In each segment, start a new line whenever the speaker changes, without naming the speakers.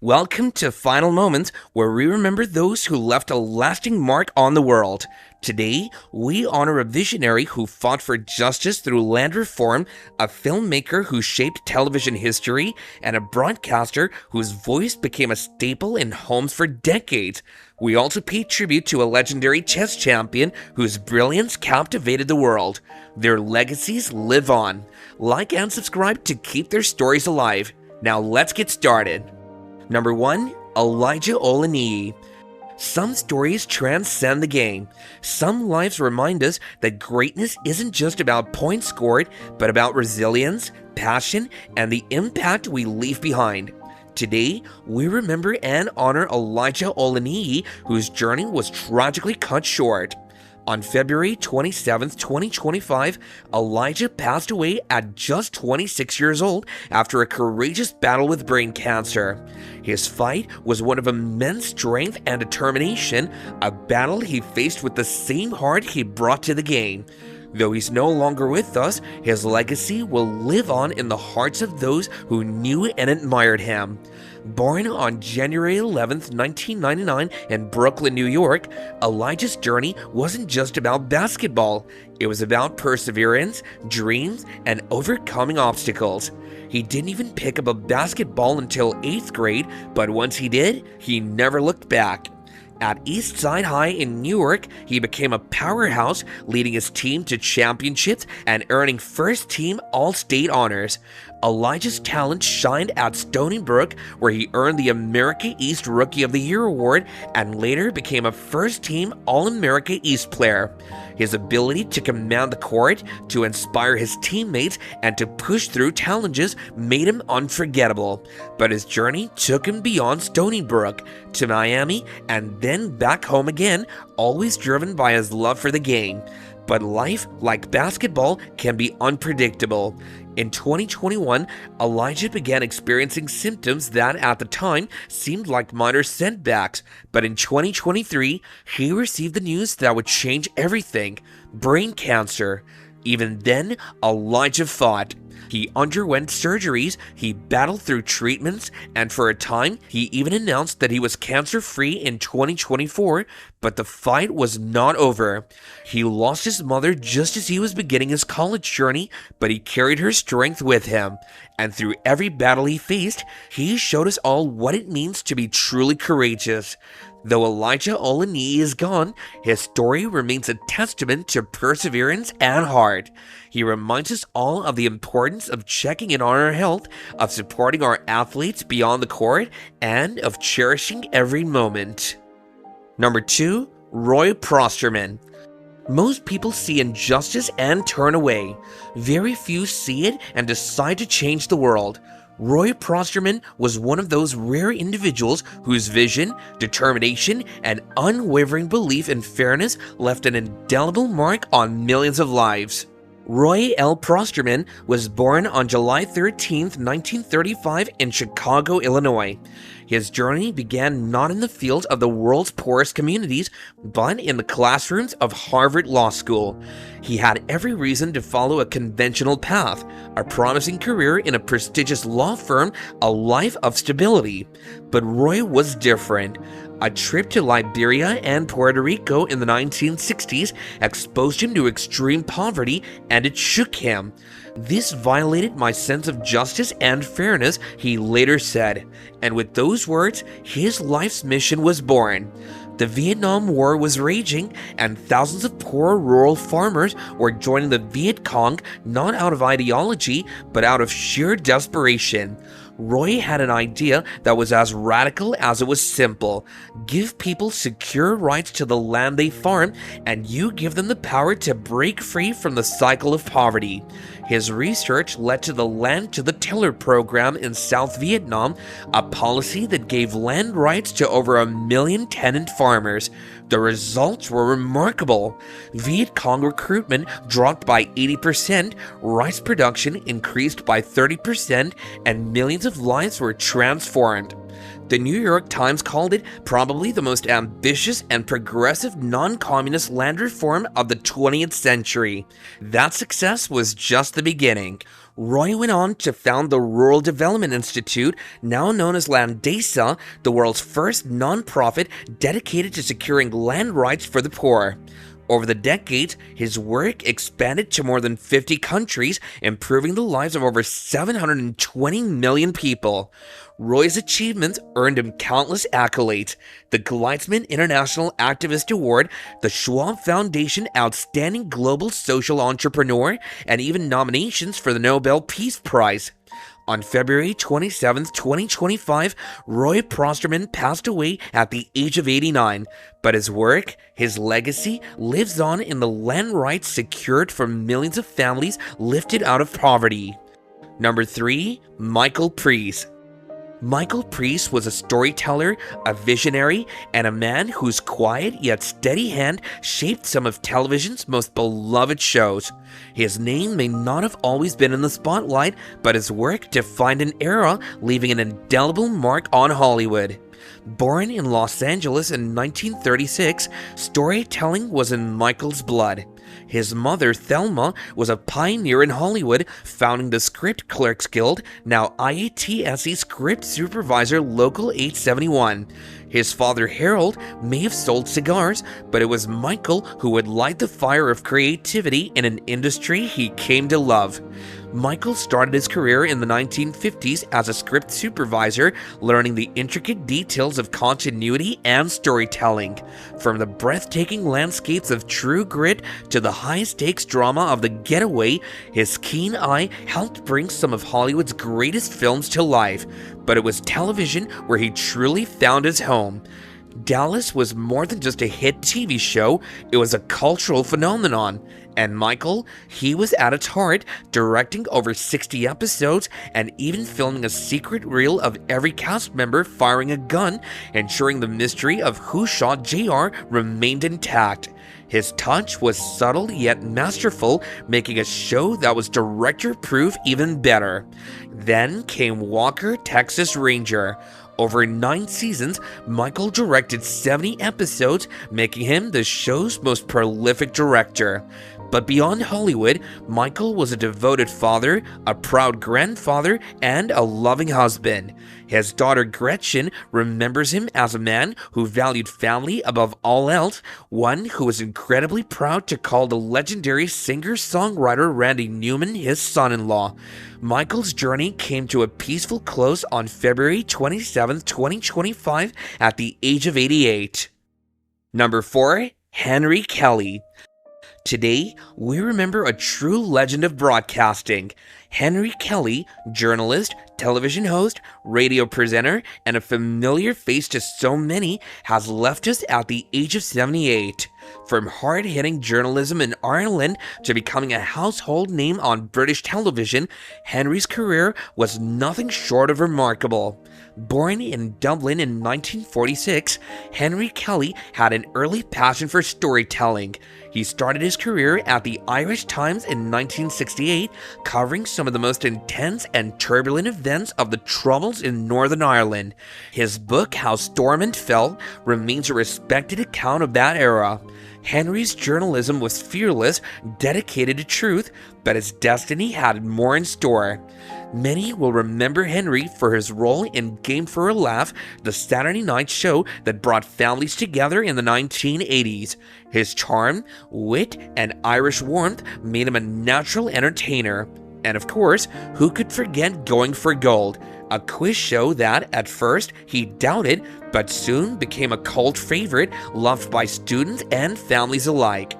Welcome to Final Moments, where we remember those who left a lasting mark on the world. Today, we honor a visionary who fought for justice through land reform, a filmmaker who shaped television history, and a broadcaster whose voice became a staple in homes for decades. We also pay tribute to a legendary chess champion whose brilliance captivated the world. Their legacies live on. Like and subscribe to keep their stories alive. Now let's get started. Number 1. Elijah Olaniyi. Some stories transcend the game. Some lives remind us that greatness isn't just about points scored, but about resilience, passion, and the impact we leave behind. Today, we remember and honor Elijah Olaniyi, whose journey was tragically cut short. On February 27, 2025, Elijah passed away at just 26 years old after a courageous battle with brain cancer. His fight was one of immense strength and determination, a battle he faced with the same heart he brought to the game. Though he's no longer with us, his legacy will live on in the hearts of those who knew and admired him. Born on January 11, 1999 in Brooklyn, New York, Elijah's journey wasn't just about basketball. It was about perseverance, dreams, and overcoming obstacles. He didn't even pick up a basketball until 8th grade, but once he did, he never looked back. At East Side High in Newark, he became a powerhouse, leading his team to championships and earning first-team All-State honors. Elijah's talent shined at Stony Brook, where he earned the America East Rookie of the Year award and later became a first-team All-America East player. His ability to command the court, to inspire his teammates, and to push through challenges made him unforgettable. But his journey took him beyond Stony Brook, to Miami, and then back home again, always driven by his love for the game. But life, like basketball, can be unpredictable. In 2021, Elijah began experiencing symptoms that at the time seemed like minor setbacks, but in 2023, he received the news that would change everything: brain cancer. Even then, Elijah fought. He underwent surgeries, he battled through treatments, and for a time, he even announced that he was cancer-free in 2024, but the fight was not over. He lost his mother just as he was beginning his college journey, but he carried her strength with him. And through every battle he faced, he showed us all what it means to be truly courageous. Though Elijah Olaniyi is gone, his story remains a testament to perseverance and heart. He reminds us all of the importance of checking in on our health, of supporting our athletes beyond the court, and of cherishing every moment. Number 2. Roy Prosterman. Most people see injustice and turn away. Very few see it and decide to change the world. Roy Prosterman was one of those rare individuals whose vision, determination, and unwavering belief in fairness left an indelible mark on millions of lives. Roy L. Prosterman was born on July 13, 1935 in Chicago, Illinois. His journey began not in the fields of the world's poorest communities, but in the classrooms of Harvard Law School. He had every reason to follow a conventional path, a promising career in a prestigious law firm, a life of stability. But Roy was different. A trip to Liberia and Puerto Rico in the 1960s exposed him to extreme poverty, and it shook him. "This violated my sense of justice and fairness," he later said. And with those words, his life's mission was born. The Vietnam War was raging, and thousands of poor rural farmers were joining the Viet Cong not out of ideology, but out of sheer desperation. Roy had an idea that was as radical as it was simple. Give people secure rights to the land they farm, and you give them the power to break free from the cycle of poverty. His research led to the Land to the Tiller program in South Vietnam, a policy that gave land rights to over 1 million tenant farmers. The results were remarkable. Viet Cong recruitment dropped by 80%, rice production increased by 30%, and millions of lives were transformed. The New York Times called it probably the most ambitious and progressive non-communist land reform of the 20th century. That success was just the beginning. Roy went on to found the Rural Development Institute, now known as Landesa, the world's first non-profit dedicated to securing land rights for the poor. Over the decades, his work expanded to more than 50 countries, improving the lives of over 720 million people. Roy's achievements earned him countless accolades: the Gleitzman International Activist Award, the Schwab Foundation Outstanding Global Social Entrepreneur, and even nominations for the Nobel Peace Prize. On February 27, 2025, Roy Prosterman passed away at the age of 89, but his work, his legacy, lives on in the land rights secured for millions of families lifted out of poverty. Number 3. Michael Preece. Michael Preece was a storyteller, a visionary, and a man whose quiet yet steady hand shaped some of television's most beloved shows. His name may not have always been in the spotlight, but his work defined an era, leaving an indelible mark on Hollywood. Born in Los Angeles in 1936, storytelling was in Michael's blood. His mother, Thelma, was a pioneer in Hollywood, founding the Script Clerks Guild, now IATSE Script Supervisor Local 871. His father, Harold, may have sold cigars, but it was Michael who would light the fire of creativity in an industry he came to love. Michael started his career in the 1950s as a script supervisor, learning the intricate details of continuity and storytelling. From the breathtaking landscapes of True Grit to the high-stakes drama of The Getaway, his keen eye helped bring some of Hollywood's greatest films to life. But it was television where he truly found his home. Dallas was more than just a hit TV show, it was a cultural phenomenon. And Michael, he was at its heart, directing over 60 episodes and even filming a secret reel of every cast member firing a gun, ensuring the mystery of who shot JR remained intact. His touch was subtle yet masterful, making a show that was director-proof even better. Then came Walker, Texas Ranger. Over 9 seasons, Michael directed 70 episodes, making him the show's most prolific director. But beyond Hollywood, Michael was a devoted father, a proud grandfather, and a loving husband. His daughter Gretchen remembers him as a man who valued family above all else, one who was incredibly proud to call the legendary singer-songwriter Randy Newman his son-in-law. Michael's journey came to a peaceful close on February 27, 2025 at the age of 88. Number 4. Henry Kelly. Today, we remember a true legend of broadcasting. Henry Kelly, journalist, television host, radio presenter, and a familiar face to so many, has left us at the age of 78. From hard-hitting journalism in Ireland to becoming a household name on British television, Henry's career was nothing short of remarkable. Born in Dublin in 1946, Henry Kelly had an early passion for storytelling. He started his career at the Irish Times in 1968, covering some of the most intense and turbulent events of the Troubles in Northern Ireland. His book, How Stormont Fell, remains a respected account of that era. Henry's journalism was fearless, dedicated to truth, but his destiny had more in store. Many will remember Henry for his role in Game for a Laugh, the Saturday night show that brought families together in the 1980s. His charm, wit, and Irish warmth made him a natural entertainer. And of course, who could forget Going for Gold, a quiz show that, at first, he doubted, but soon became a cult favorite, loved by students and families alike.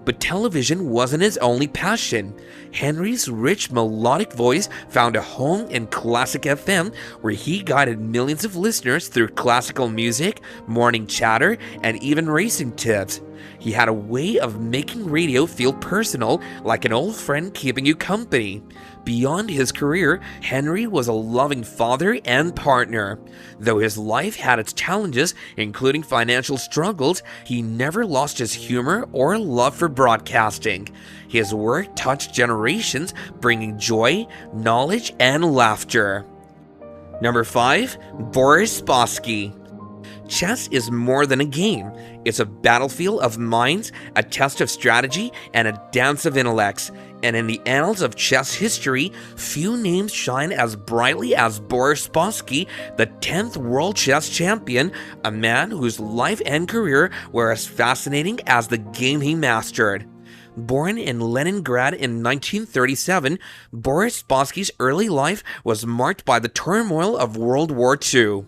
But television wasn't his only passion. Henry's rich melodic voice found a home in Classic FM, where he guided millions of listeners through classical music, morning chatter, and even racing tips. He had a way of making radio feel personal, like an old friend keeping you company. Beyond his career, Henry was a loving father and partner. Though his life had its challenges, including financial struggles, he never lost his humor or love for broadcasting. His work touched generations, bringing joy, knowledge, and laughter. Number 5. Boris Spassky. Chess is more than a game. It's a battlefield of minds, a test of strategy, and a dance of intellects. And in the annals of chess history, few names shine as brightly as Boris Spassky, the 10th world chess champion, a man whose life and career were as fascinating as the game he mastered. Born in Leningrad in 1937, Boris Spassky's early life was marked by the turmoil of World War II.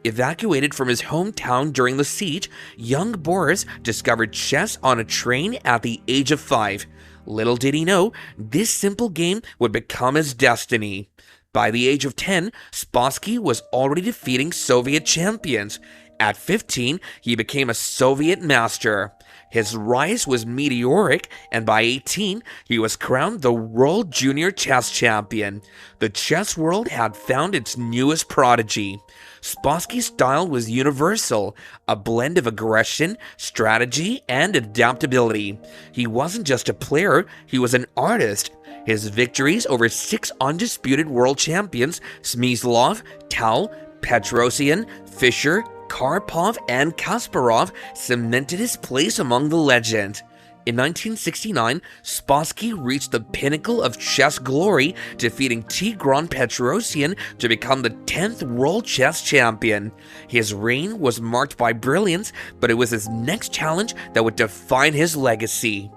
Evacuated from his hometown during the siege, young Boris discovered chess on a train at the age of 5. Little did he know, this simple game would become his destiny. By the age of 10, Spassky was already defeating Soviet champions. At 15, he became a Soviet master. His rise was meteoric, and by 18, he was crowned the World Junior Chess Champion. The chess world had found its newest prodigy. Spassky's style was universal, a blend of aggression, strategy, and adaptability. He wasn't just a player, he was an artist. His victories over 6 undisputed world champions, Smyslov, Tal, Petrosian, Fischer, Karpov, and Kasparov, cemented his place among the legends. In 1969, Spassky reached the pinnacle of chess glory, defeating Tigran Petrosian to become the 10th world chess champion. His reign was marked by brilliance, but it was his next challenge that would define his legacy.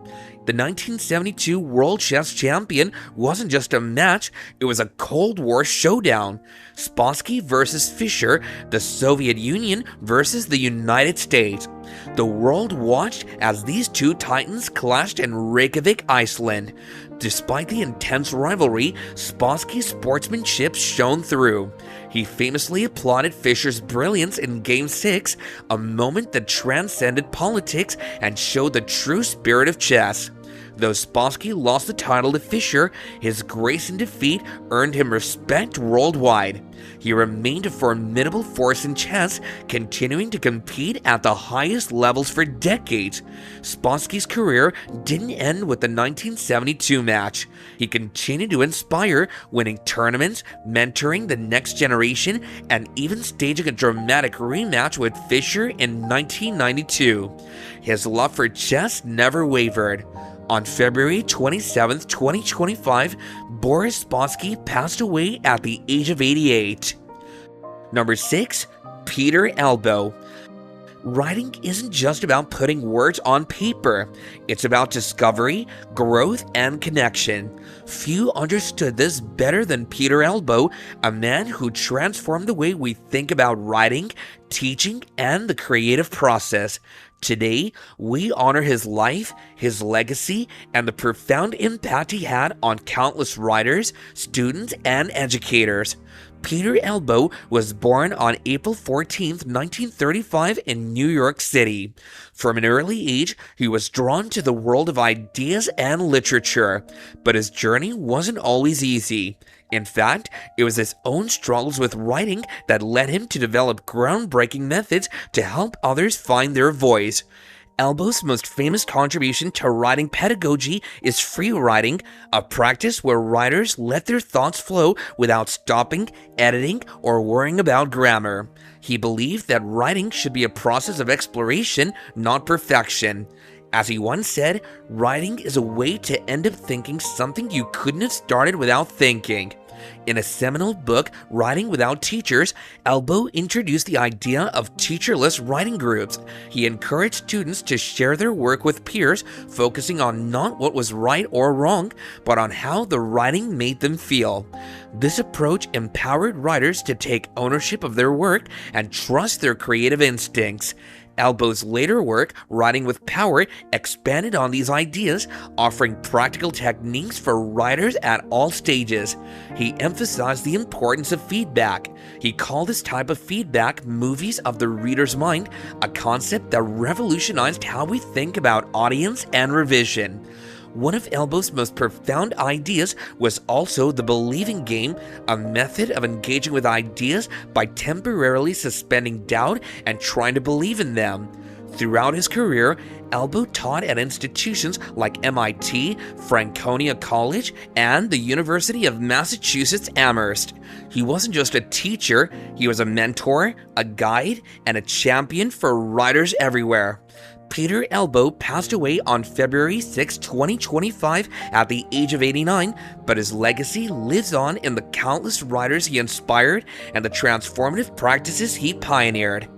The 1972 World Chess Champion wasn't just a match, it was a Cold War showdown. Spassky versus Fischer, the Soviet Union versus the United States. The world watched as these two titans clashed in Reykjavik, Iceland. Despite the intense rivalry, Spassky's sportsmanship shone through. He famously applauded Fischer's brilliance in Game 6, a moment that transcended politics and showed the true spirit of chess. Though Spassky lost the title to Fischer, his grace in defeat earned him respect worldwide. He remained a formidable force in chess, continuing to compete at the highest levels for decades. Spassky's career didn't end with the 1972 match. He continued to inspire, winning tournaments, mentoring the next generation, and even staging a dramatic rematch with Fischer in 1992. His love for chess never wavered. On February 27, 2025, Boris Spassky passed away at the age of 88. Number 6. Peter Elbow. Writing isn't just about putting words on paper. It's about discovery, growth, and connection. Few understood this better than Peter Elbow, a man who transformed the way we think about writing, teaching, and the creative process. Today, we honor his life, his legacy, and the profound impact he had on countless writers, students, and educators. Peter Elbow was born on April 14, 1935 in New York City. From an early age, he was drawn to the world of ideas and literature, but his journey wasn't always easy. In fact, it was his own struggles with writing that led him to develop groundbreaking methods to help others find their voice. Elbow's most famous contribution to writing pedagogy is free writing, a practice where writers let their thoughts flow without stopping, editing, or worrying about grammar. He believed that writing should be a process of exploration, not perfection. As he once said, writing is a way to end up thinking something you couldn't have started without thinking. In a seminal book, Writing Without Teachers, Elbow introduced the idea of teacherless writing groups. He encouraged students to share their work with peers, focusing on not what was right or wrong, but on how the writing made them feel. This approach empowered writers to take ownership of their work and trust their creative instincts. Elbow's later work, Writing with Power, expanded on these ideas, offering practical techniques for writers at all stages. He emphasized the importance of feedback. He called this type of feedback movies of the reader's mind, a concept that revolutionized how we think about audience and revision. One of Elbow's most profound ideas was also the believing game, a method of engaging with ideas by temporarily suspending doubt and trying to believe in them. Throughout his career, Elbow taught at institutions like MIT, Franconia College, and the University of Massachusetts Amherst. He wasn't just a teacher, he was a mentor, a guide, and a champion for writers everywhere. Peter Elbow passed away on February 6, 2025 at the age of 89, but his legacy lives on in the countless writers he inspired and the transformative practices he pioneered.